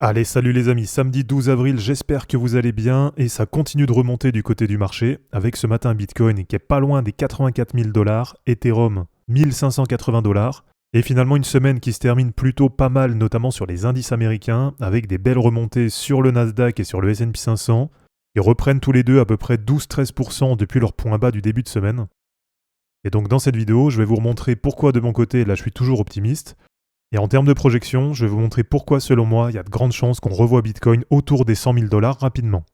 Allez, salut les amis, samedi 12 avril, j'espère que vous allez bien et ça continue de remonter du côté du marché avec ce matin Bitcoin qui est pas loin des 84 000 $, Ethereum 1580 $ et finalement une semaine qui se termine plutôt pas mal, notamment sur les indices américains avec des belles remontées sur le Nasdaq et sur le S&P 500 qui reprennent tous les deux à peu près 12-13% depuis leur point bas du début de semaine. Et donc dans cette vidéo, je vais vous montrer pourquoi de mon côté, là je suis toujours optimiste. Et en termes de projection, je vais vous montrer pourquoi, selon moi, il y a de grandes chances qu'on revoie Bitcoin autour des 100 000 $ rapidement.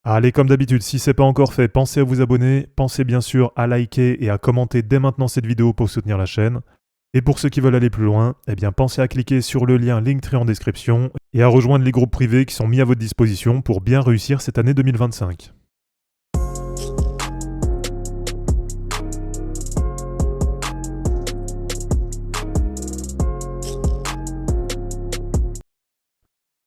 Allez, comme d'habitude, si ce n'est pas encore fait, pensez à vous abonner, pensez bien sûr à liker et à commenter dès maintenant cette vidéo pour soutenir la chaîne. Et pour ceux qui veulent aller plus loin, eh bien pensez à cliquer sur le lien Linktree en description et à rejoindre les groupes privés qui sont mis à votre disposition pour bien réussir cette année 2025.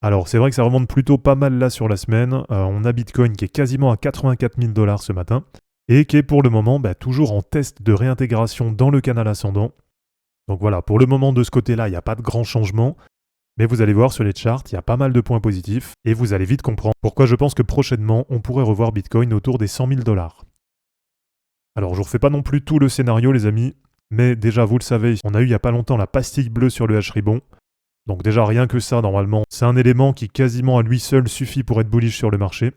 Alors c'est vrai que ça remonte plutôt pas mal là sur la semaine. On a Bitcoin qui est quasiment à 84 000 $ ce matin et qui est pour le moment toujours en test de réintégration dans le canal ascendant. Donc voilà, pour le moment de ce côté-là, il n'y a pas de grand changement. Mais vous allez voir sur les charts, il y a pas mal de points positifs et vous allez vite comprendre pourquoi je pense que prochainement on pourrait revoir Bitcoin autour des 100 000 $. Alors je ne vous refais pas non plus tout le scénario les amis, mais déjà vous le savez, on a eu il n'y a pas longtemps la pastille bleue sur le H-Ribon. Donc déjà rien que ça, normalement, c'est un élément qui quasiment à lui seul suffit pour être bullish sur le marché.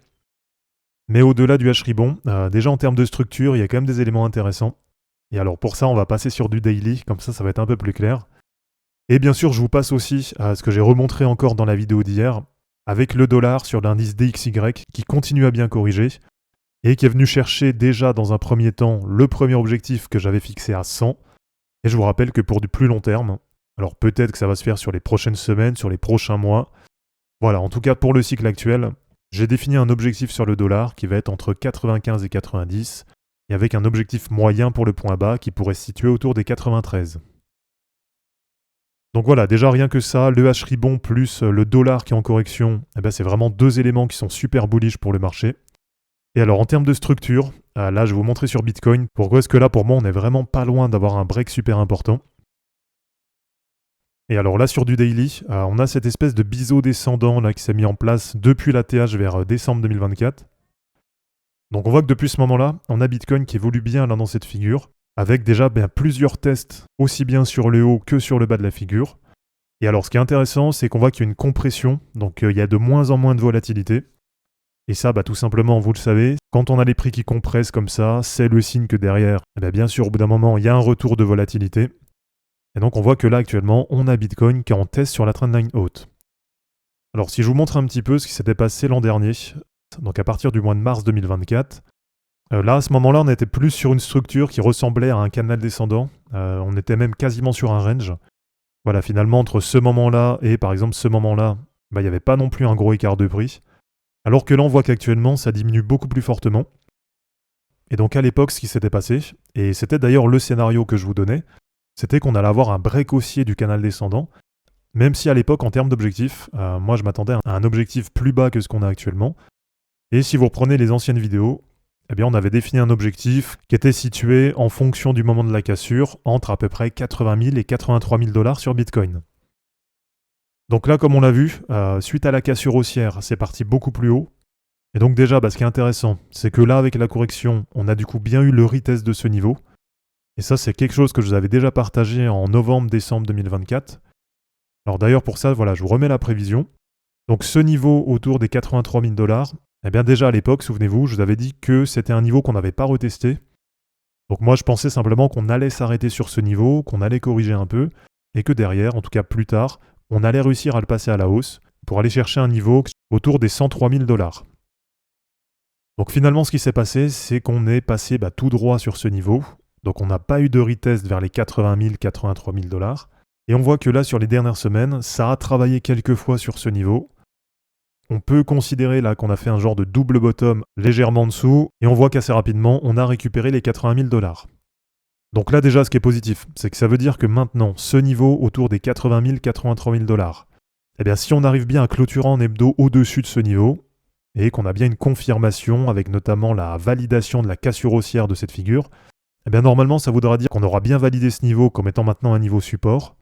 Mais au-delà du H-Ribon, déjà en termes de structure, il y a quand même des éléments intéressants. Et alors pour ça, on va passer sur du daily, comme ça va être un peu plus clair. Et bien sûr, je vous passe aussi à ce que j'ai remontré encore dans la vidéo d'hier, avec le dollar sur l'indice DXY qui continue à bien corriger, et qui est venu chercher déjà dans un premier temps le premier objectif que j'avais fixé à 100. Et je vous rappelle que pour du plus long terme, alors peut-être que ça va se faire sur les prochaines semaines, sur les prochains mois. Voilà, en tout cas pour le cycle actuel, j'ai défini un objectif sur le dollar qui va être entre 95 et 90, et avec un objectif moyen pour le point bas qui pourrait se situer autour des 93. Donc voilà, déjà rien que ça, le H-Ribon plus le dollar qui est en correction, c'est vraiment deux éléments qui sont super bullish pour le marché. Et alors en termes de structure, là je vais vous montrer sur Bitcoin, pourquoi est-ce que là pour moi on est vraiment pas loin d'avoir un break super important. Et alors là sur du daily, on a cette espèce de biseau descendant là, qui s'est mis en place depuis la TH vers décembre 2024. Donc on voit que depuis ce moment-là, on a Bitcoin qui évolue bien là dans cette figure, avec déjà plusieurs tests, aussi bien sur le haut que sur le bas de la figure. Et alors ce qui est intéressant, c'est qu'on voit qu'il y a une compression, donc il y a de moins en moins de volatilité. Et ça, tout simplement, vous le savez, quand on a les prix qui compressent comme ça, c'est le signe que derrière, bien sûr, au bout d'un moment, il y a un retour de volatilité. Et donc on voit que là actuellement, on a Bitcoin qui est en test sur la trendline haute. Alors si je vous montre un petit peu ce qui s'était passé l'an dernier, donc à partir du mois de mars 2024, là à ce moment-là on était plus sur une structure qui ressemblait à un canal descendant, on était même quasiment sur un range. Voilà, finalement entre ce moment-là et par exemple ce moment-là, il n'y avait pas non plus un gros écart de prix. Alors que là on voit qu'actuellement ça diminue beaucoup plus fortement. Et donc à l'époque ce qui s'était passé, et c'était d'ailleurs le scénario que je vous donnais, c'était qu'on allait avoir un break haussier du canal descendant, même si à l'époque, en termes d'objectifs, moi je m'attendais à un objectif plus bas que ce qu'on a actuellement. Et si vous reprenez les anciennes vidéos, on avait défini un objectif qui était situé en fonction du moment de la cassure, entre à peu près 80 000 et 83 000 $ sur Bitcoin. Donc là, comme on l'a vu, suite à la cassure haussière, c'est parti beaucoup plus haut. Et donc déjà, ce qui est intéressant, c'est que là, avec la correction, on a du coup bien eu le retest de ce niveau. Et ça, c'est quelque chose que je vous avais déjà partagé en novembre-décembre 2024. Alors d'ailleurs, pour ça, voilà, je vous remets la prévision. Donc ce niveau autour des 83 000 $, déjà à l'époque, souvenez-vous, je vous avais dit que c'était un niveau qu'on n'avait pas retesté. Donc moi, je pensais simplement qu'on allait s'arrêter sur ce niveau, qu'on allait corriger un peu, et que derrière, en tout cas plus tard, on allait réussir à le passer à la hausse pour aller chercher un niveau autour des 103 000 $. Donc finalement, ce qui s'est passé, c'est qu'on est passé tout droit sur ce niveau. Donc on n'a pas eu de retest vers les 80 000, 83 000 $. Et on voit que là, sur les dernières semaines, ça a travaillé quelques fois sur ce niveau. On peut considérer là qu'on a fait un genre de double bottom légèrement en dessous, et on voit qu'assez rapidement, on a récupéré les 80 000 $. Donc là déjà, ce qui est positif, c'est que ça veut dire que maintenant, ce niveau autour des 80 000, 83 000 $, si on arrive bien à clôturer en hebdo au-dessus de ce niveau, et qu'on a bien une confirmation avec notamment la validation de la cassure haussière de cette figure, normalement, ça voudra dire qu'on aura bien validé ce niveau comme étant maintenant un niveau support.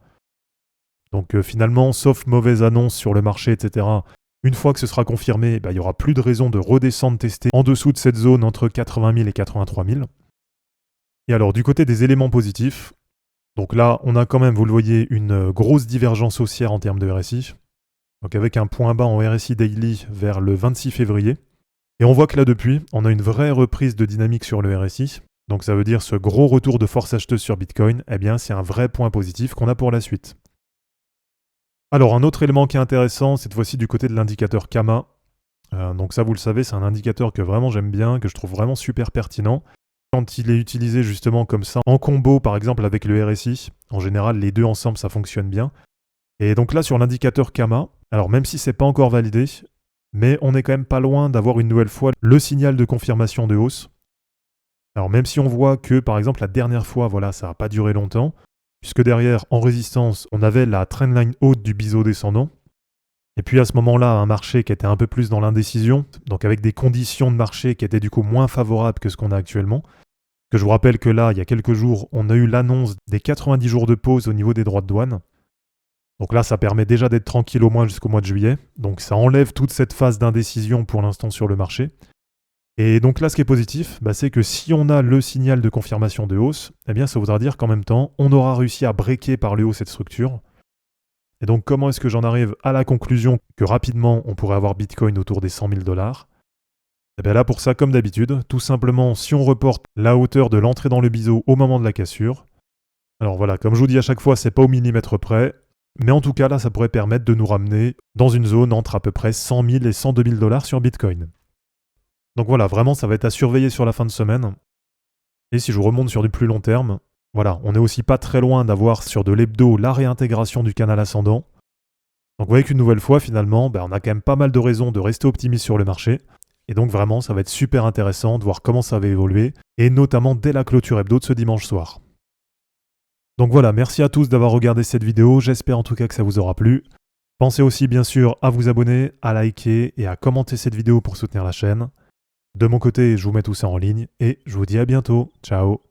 Donc finalement, sauf mauvaise annonce sur le marché, etc., une fois que ce sera confirmé, il n'y aura plus de raison de redescendre tester en dessous de cette zone entre 80 000 et 83 000. Et alors du côté des éléments positifs, donc là on a quand même, vous le voyez, une grosse divergence haussière en termes de RSI. Donc avec un point bas en RSI daily vers le 26 février. Et on voit que là depuis, on a une vraie reprise de dynamique sur le RSI. Donc ça veut dire ce gros retour de force acheteuse sur Bitcoin, eh bien c'est un vrai point positif qu'on a pour la suite. Alors un autre élément qui est intéressant, cette fois-ci du côté de l'indicateur Kama. Donc ça vous le savez, c'est un indicateur que vraiment j'aime bien, que je trouve vraiment super pertinent. Quand il est utilisé justement comme ça, en combo par exemple avec le RSI, en général les deux ensemble ça fonctionne bien. Et donc là sur l'indicateur Kama, alors même si c'est pas encore validé, mais on est quand même pas loin d'avoir une nouvelle fois le signal de confirmation de hausse. Alors même si on voit que par exemple la dernière fois, voilà, ça n'a pas duré longtemps, puisque derrière en résistance on avait la trendline haute du biseau descendant, et puis à ce moment-là un marché qui était un peu plus dans l'indécision, donc avec des conditions de marché qui étaient du coup moins favorables que ce qu'on a actuellement. Que je vous rappelle que là, il y a quelques jours, on a eu l'annonce des 90 jours de pause au niveau des droits de douane. Donc là, ça permet déjà d'être tranquille au moins jusqu'au mois de juillet. Donc ça enlève toute cette phase d'indécision pour l'instant sur le marché. Et donc là, ce qui est positif, c'est que si on a le signal de confirmation de hausse, eh bien ça voudra dire qu'en même temps, on aura réussi à breaker par le haut cette structure. Et donc comment est-ce que j'en arrive à la conclusion que rapidement, on pourrait avoir Bitcoin autour des 100 000 $? Et bien là, pour ça, comme d'habitude, tout simplement, si on reporte la hauteur de l'entrée dans le biseau au moment de la cassure, alors voilà, comme je vous dis à chaque fois, c'est pas au millimètre près, mais en tout cas, là, ça pourrait permettre de nous ramener dans une zone entre à peu près 100 000 et 102 000 $ sur Bitcoin. Donc voilà, vraiment, ça va être à surveiller sur la fin de semaine. Et si je remonte sur du plus long terme, voilà, on n'est aussi pas très loin d'avoir sur de l'hebdo la réintégration du canal ascendant. Donc vous voyez qu'une nouvelle fois, finalement, on a quand même pas mal de raisons de rester optimiste sur le marché. Et donc vraiment, ça va être super intéressant de voir comment ça va évoluer, et notamment dès la clôture hebdo de ce dimanche soir. Donc voilà, merci à tous d'avoir regardé cette vidéo, j'espère en tout cas que ça vous aura plu. Pensez aussi bien sûr à vous abonner, à liker et à commenter cette vidéo pour soutenir la chaîne. De mon côté, je vous mets tout ça en ligne, et je vous dis à bientôt. Ciao.